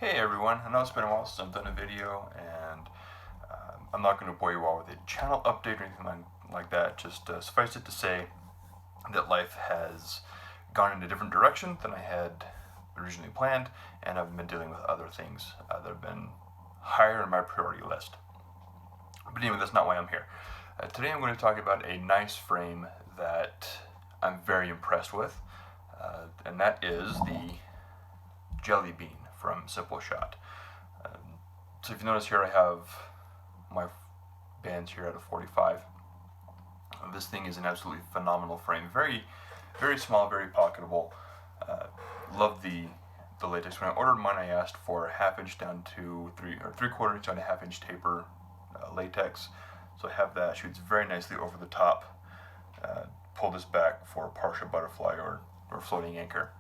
Hey everyone, I know it's been a while since I've done a video, and I'm not going to bore you all with a channel update or anything like that. Just suffice it to say that life has gone in a different direction than I had originally planned, and I've been dealing with other things that have been higher in my priority list. But anyway, that's not why I'm here. Today I'm going to talk about a nice frame that I'm very impressed with, and that is the Jelly Bean from Simple Shot. So if you notice here, I have my bands here at a 45. This thing is an absolutely phenomenal frame. Very, very small, very pocketable. Love the latex. When I ordered mine, I asked for a half-inch down to 3/4 inch on a half-inch taper latex. So I have that. Shoots very nicely over the top. Pull this back for a partial butterfly or floating anchor.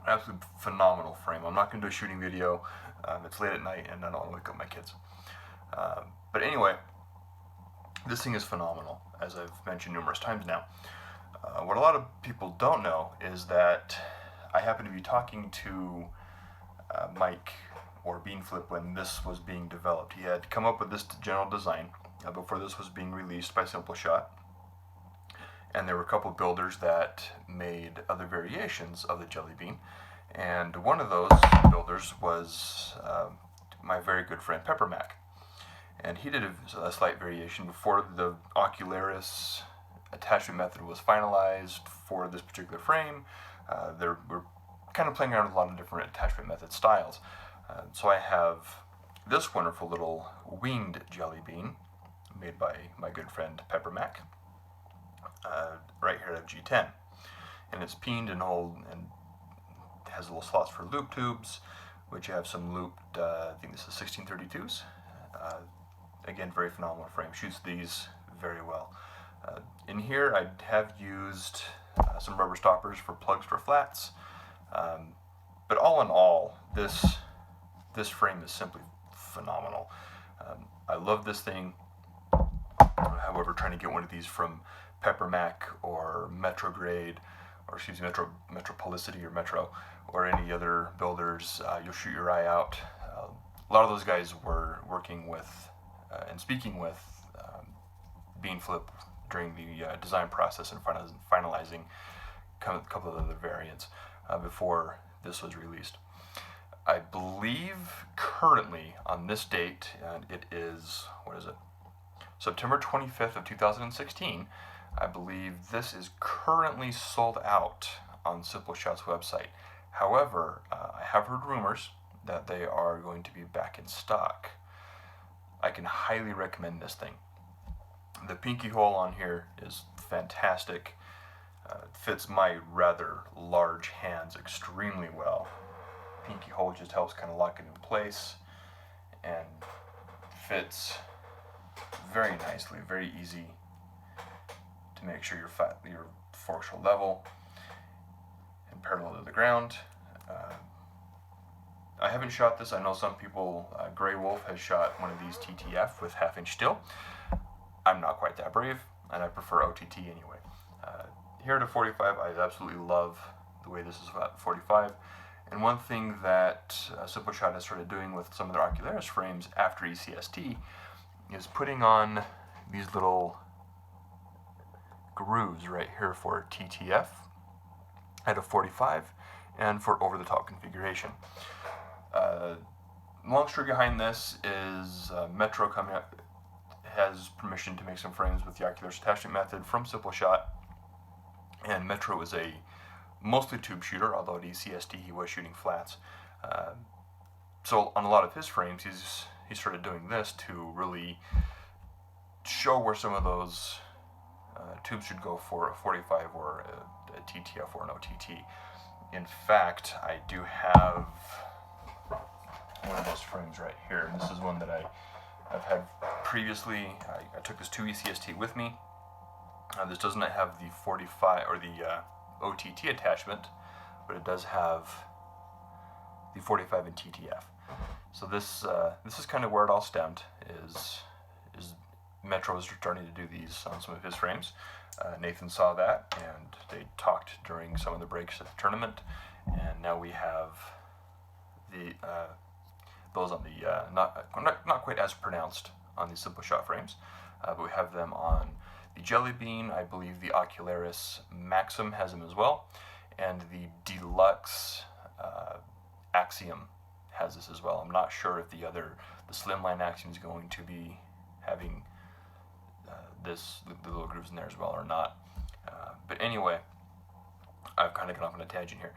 Absolutely phenomenal frame. I'm not going to do a shooting video. It's late at night and I don't want to wake up my kids. But anyway, this thing is phenomenal, as I've mentioned numerous times now. What a lot of people don't know is that I happened to be talking to Mike or Beanflip when this was being developed. He had come up with this general design before this was being released by Simple Shot. And there were a couple builders that made other variations of the Jelly Bean. And one of those builders was my very good friend Pepper Mac. And he did a slight variation before the Ocularis attachment method was finalized for this particular frame. We're kind of playing around with a lot of different attachment method styles. So I have this wonderful little winged Jelly Bean made by my good friend Pepper Mac. Right here at G10, and it's peened and has little slots for loop tubes, which have some looped, I think this is 1632s. Again, very phenomenal frame. Shoots these very well. In here, I have used some rubber stoppers for plugs for flats, but all in all, this frame is simply phenomenal. I love this thing. However, trying to get one of these from Pepper Mac or Metrograde, or excuse me, Metropolicity or Metro, or any other builders, you'll shoot your eye out. A lot of those guys were working with and speaking with Beanflip during the design process and finalizing a couple of other variants before this was released. I believe currently on this date, and it is, what is it? September 25th of 2016, I believe this is currently sold out on Simple Shot's website. However, I have heard rumors that they are going to be back in stock. I can highly recommend this thing. The pinky hole on here is fantastic. Fits my rather large hands extremely well. Pinky hole just helps kind of lock it in place and fits very nicely, very easy to make sure your forks are level and parallel to the ground. I haven't shot this. I know some people, Grey Wolf has shot one of these TTF with half-inch steel. I'm not quite that brave, and I prefer OTT anyway. Here at a 45, I absolutely love the way this is at 45. And one thing that Simple Shot has started doing with some of their Ocularis frames after ECST is putting on these little grooves right here for TTF at a 45 and for over-the-top configuration. Long story behind this is Metro coming up has permission to make some frames with the Ocularis attachment method from Simple Shot, and Metro is a mostly tube shooter, although at ECST he was shooting flats. So on a lot of his frames, he started doing this to really show where some of those tubes should go for a 45 or a TTF or an OTT. In fact, I do have one of those frames right here. This is one that I've had previously. I took this to ECST with me. This does not have the 45 or the OTT attachment, but it does have the 45 and TTF. So this is kind of where it all stemmed. Is Metro is starting to do these on some of his frames. Nathan saw that, and they talked during some of the breaks at the tournament, and now we have the those on the not quite as pronounced on these Simple Shot frames, but we have them on the Jelly Bean. I believe the Ocularis Maxim has them as well, and the Deluxe Axiom has this as well. I'm not sure if the Slimline Axiom is going to be having the little grooves in there as well or not. But anyway, I've kind of gone off on a tangent here.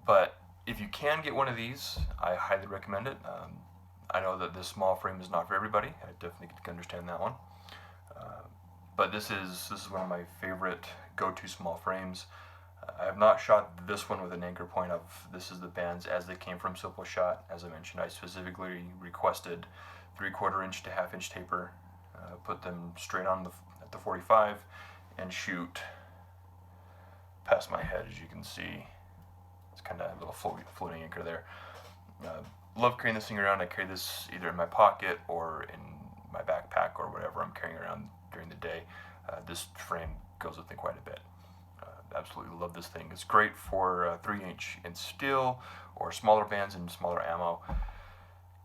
But if you can get one of these, I highly recommend it. I know that this small frame is not for everybody. I definitely can understand that one. But this is one of my favorite go-to small frames. I have not shot this one with an anchor point of, this is the bands as they came from Simple Shot. As I mentioned, I specifically requested 3/4 inch to 1/2 inch taper, put them straight on at the 45 and shoot past my head. As you can see, it's kind of a little floating anchor there. Love carrying this thing around. I carry this either in my pocket or in my backpack or whatever I'm carrying around during the day. This frame goes with me quite a bit. Absolutely love this thing. It's great for 3-inch in steel or smaller bands and smaller ammo.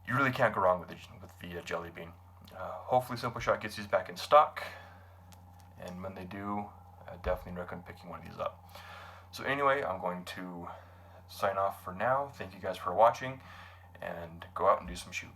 You really can't go wrong with the Jelly Bean. Hopefully Simple Shot gets these back in stock, and when they do, I definitely recommend picking one of these up. So anyway, I'm going to sign off for now. Thank you guys for watching, and go out and do some shooting.